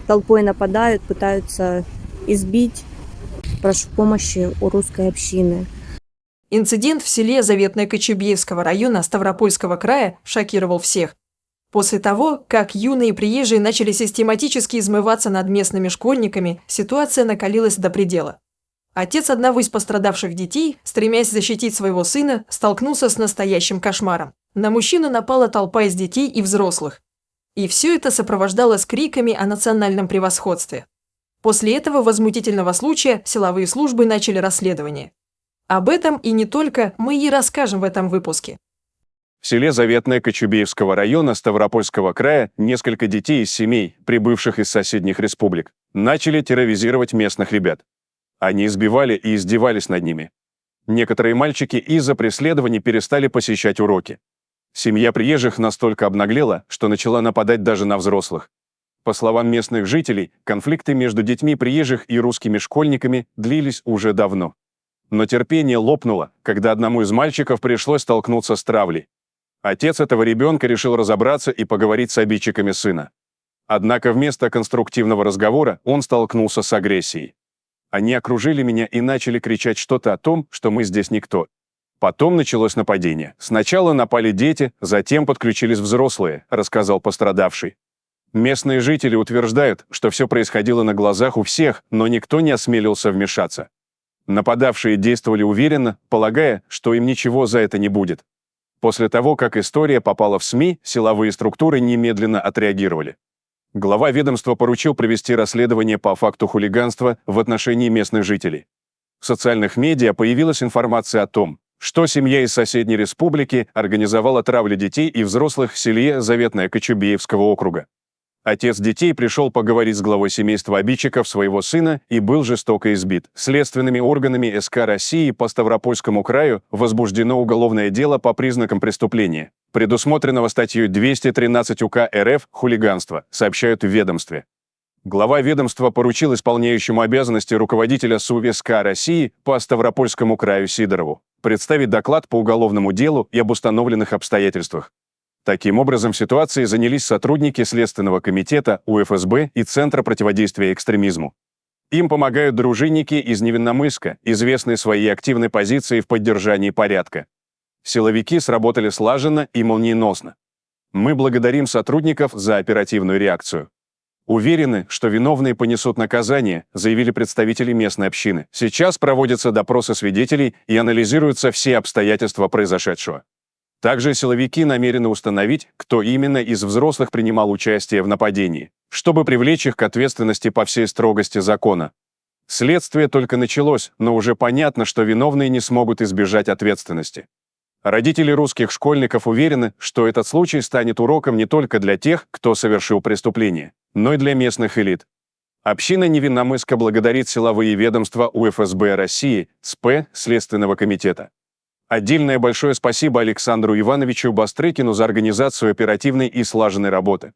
толпой нападают, пытаются избить. Прошу помощи у русской общины. Инцидент в селе Заветное Кочубеевского района Ставропольского края шокировал всех. После того, как юные приезжие начали систематически измываться над местными школьниками, ситуация накалилась до предела. Отец одного из пострадавших детей, стремясь защитить своего сына, столкнулся с настоящим кошмаром. На мужчину напала толпа из детей и взрослых. И все это сопровождалось криками о национальном превосходстве. После этого возмутительного случая силовые службы начали расследование. Об этом и не только мы и расскажем в этом выпуске. В селе Заветное Кочубеевского района Ставропольского края несколько детей из семей, прибывших из соседних республик, начали терроризировать местных ребят. Они избивали и издевались над ними. Некоторые мальчики из-за преследований перестали посещать уроки. Семья приезжих настолько обнаглела, что начала нападать даже на взрослых. По словам местных жителей, конфликты между детьми приезжих и русскими школьниками длились уже давно. Но терпение лопнуло, когда одному из мальчиков пришлось столкнуться с травлей. Отец этого ребенка решил разобраться и поговорить с обидчиками сына. Однако вместо конструктивного разговора он столкнулся с агрессией. Они окружили меня и начали кричать что-то о том, что мы здесь никто. Потом началось нападение. Сначала напали дети, затем подключились взрослые, рассказал пострадавший. Местные жители утверждают, что все происходило на глазах у всех, но никто не осмелился вмешаться. Нападавшие действовали уверенно, полагая, что им ничего за это не будет. После того, как история попала в СМИ, силовые структуры немедленно отреагировали. Глава ведомства поручил провести расследование по факту хулиганства в отношении местных жителей. В социальных медиа появилась информация о том, что семья из соседней республики организовала травлю детей и взрослых в селе Заветное Кочубеевского округа. Отец детей пришел поговорить с главой семейства обидчиков своего сына и был жестоко избит. Следственными органами СК России по Ставропольскому краю возбуждено уголовное дело по признакам преступления, предусмотренного статьей 213 УК РФ «Хулиганство», сообщают в ведомстве. Глава ведомства поручил исполняющему обязанности руководителя СУВ СК России по Ставропольскому краю Сидорову представить доклад по уголовному делу и об установленных обстоятельствах. Таким образом, ситуацией занялись сотрудники Следственного комитета УФСБ и Центра противодействия экстремизму. Им помогают дружинники из Невинномысска, известные своей активной позицией в поддержании порядка. Силовики сработали слаженно и молниеносно. Мы благодарим сотрудников за оперативную реакцию. Уверены, что виновные понесут наказание, заявили представители местной общины. Сейчас проводятся допросы свидетелей и анализируются все обстоятельства произошедшего. Также силовики намерены установить, кто именно из взрослых принимал участие в нападении, чтобы привлечь их к ответственности по всей строгости закона. Следствие только началось, но уже понятно, что виновные не смогут избежать ответственности. Родители русских школьников уверены, что этот случай станет уроком не только для тех, кто совершил преступление, но и для местных элит. Община Невинномысска благодарит силовые ведомства УФСБ России, СП, Следственного комитета. Отдельное большое спасибо Александру Ивановичу Бастрыкину за организацию оперативной и слаженной работы.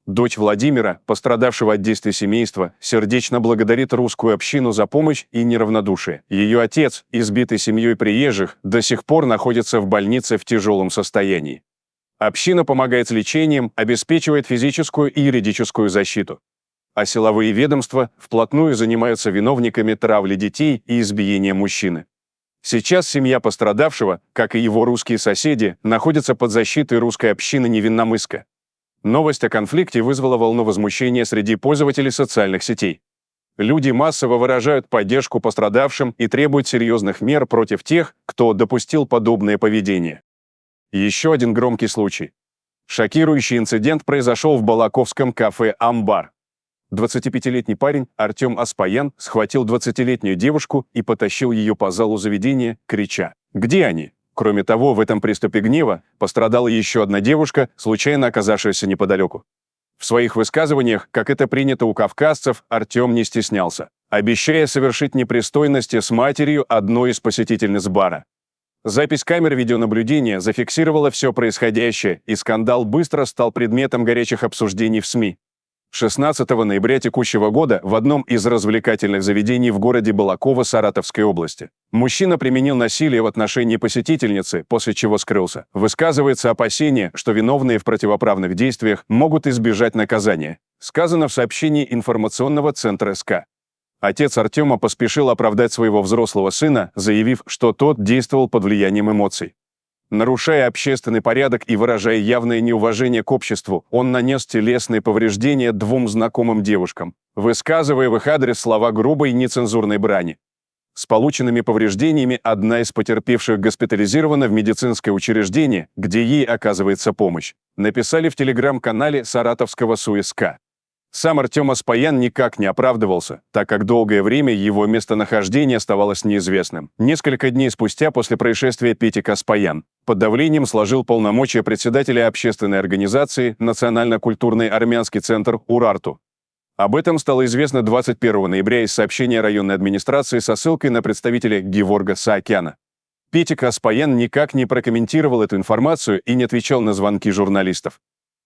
Дочь Владимира, пострадавшего от действий семейства, сердечно благодарит русскую общину за помощь и неравнодушие. Ее отец, избитый семьей приезжих, до сих пор находится в больнице в тяжелом состоянии. Община помогает с лечением, обеспечивает физическую и юридическую защиту. А силовые ведомства вплотную занимаются виновниками травли детей и избиения мужчины. Сейчас семья пострадавшего, как и его русские соседи, находится под защитой русской общины Невинномысска. Новость о конфликте вызвала волну возмущения среди пользователей социальных сетей. Люди массово выражают поддержку пострадавшим и требуют серьезных мер против тех, кто допустил подобное поведение. Еще один громкий случай. Шокирующий инцидент произошел в балаковском кафе «Амбар». 25-летний парень Артем Аспаян схватил 20-летнюю девушку и потащил ее по залу заведения, крича: «Где они?». Кроме того, в этом приступе гнева пострадала еще одна девушка, случайно оказавшаяся неподалеку. В своих высказываниях, как это принято у кавказцев, Артем не стеснялся, обещая совершить непристойности с матерью одной из посетительниц бара. Запись камер видеонаблюдения зафиксировала все происходящее, и скандал быстро стал предметом горячих обсуждений в СМИ. 16 ноября текущего года в одном из развлекательных заведений в городе Балаково Саратовской области мужчина применил насилие в отношении посетительницы, после чего скрылся. Высказывается опасение, что виновные в противоправных действиях могут избежать наказания. сказано в сообщении информационного центра СК. Отец Артема поспешил оправдать своего взрослого сына, заявив, что тот действовал под влиянием эмоций. Нарушая общественный порядок и выражая явное неуважение к обществу, он нанес телесные повреждения двум знакомым девушкам, высказывая в их адрес слова грубой нецензурной брани. С полученными повреждениями одна из потерпевших госпитализирована в медицинское учреждение, где ей оказывается помощь, написали в телеграм-канале саратовского СУ-СК. Сам Артем Аспаян никак не оправдывался, так как долгое время его местонахождение оставалось неизвестным. Несколько дней спустя после происшествия Петик Аспаян под давлением сложил полномочия председателя общественной организации Национально-культурный армянский центр «Урарту». Об этом стало известно 21 ноября из сообщения районной администрации со ссылкой на представителя Геворга Саакяна. Петик Аспаян никак не прокомментировал эту информацию и не отвечал на звонки журналистов.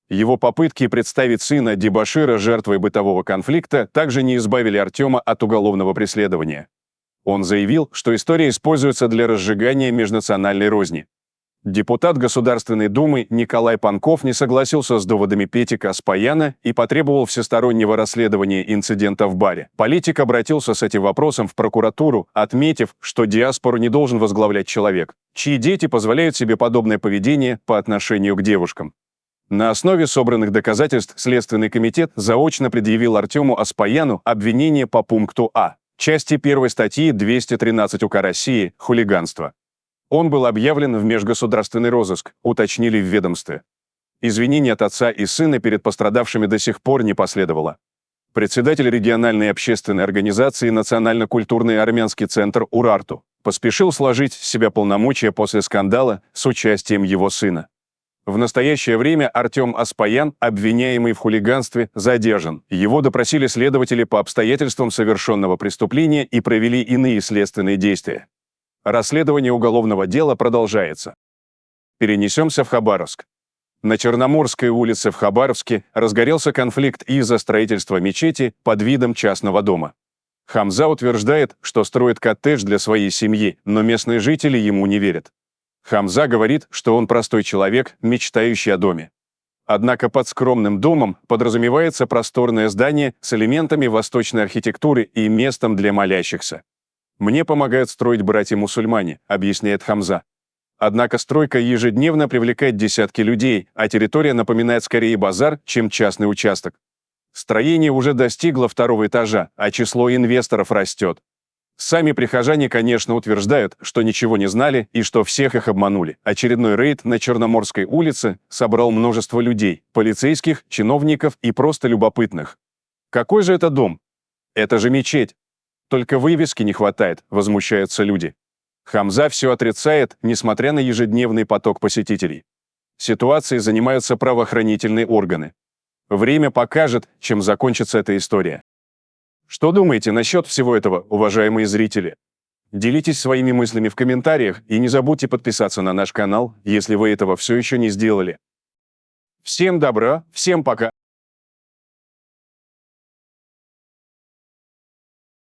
Его попытки представить сына дебошира жертвой бытового конфликта также не избавили Артема от уголовного преследования. Он заявил, что история используется для разжигания межнациональной розни. Депутат Государственной Думы Николай Панков не согласился с доводами Петика Аспаяна и потребовал всестороннего расследования инцидента в баре. Политик обратился с этим вопросом в прокуратуру, отметив, что диаспору не должен возглавлять человек, чьи дети позволяют себе подобное поведение по отношению к девушкам. На основе собранных доказательств Следственный комитет заочно предъявил Артему Аспаяну обвинение по пункту А, части 1 статьи 213 УК России «Хулиганство». Он был объявлен в межгосударственный розыск, уточнили в ведомстве. Извинений от отца и сына перед пострадавшими до сих пор не последовало. Председатель региональной общественной организации Национально-культурный армянский центр «Урарту» поспешил сложить с себя полномочия после скандала с участием его сына. В настоящее время Артем Аспаян, обвиняемый в хулиганстве, задержан. Его допросили следователи по обстоятельствам совершенного преступления и провели иные следственные действия. Расследование уголовного дела продолжается. Перенесемся в Хабаровск. На Черноморской улице в Хабаровске разгорелся конфликт из-за строительства мечети под видом частного дома. Хамза утверждает, что строит коттедж для своей семьи, но местные жители ему не верят. Хамза говорит, что он простой человек, мечтающий о доме. Однако под скромным домом подразумевается просторное здание с элементами восточной архитектуры и местом для молящихся. «Мне помогают строить братья-мусульмане», — объясняет Хамза. Однако стройка ежедневно привлекает десятки людей, а территория напоминает скорее базар, чем частный участок. Строение уже достигло 2-го этажа, а число инвесторов растет. Сами прихожане, конечно, утверждают, что ничего не знали и что всех их обманули. Очередной рейд на Черноморской улице собрал множество людей, полицейских, чиновников и просто любопытных. Какой же это дом? Это же мечеть. Только вывески не хватает, возмущаются люди. Хамза все отрицает, несмотря на ежедневный поток посетителей. Ситуацией занимаются правоохранительные органы. Время покажет, чем закончится эта история. Что думаете насчет всего этого, уважаемые зрители? Делитесь своими мыслями в комментариях и не забудьте подписаться на наш канал, если вы этого все еще не сделали. Всем добра, всем пока!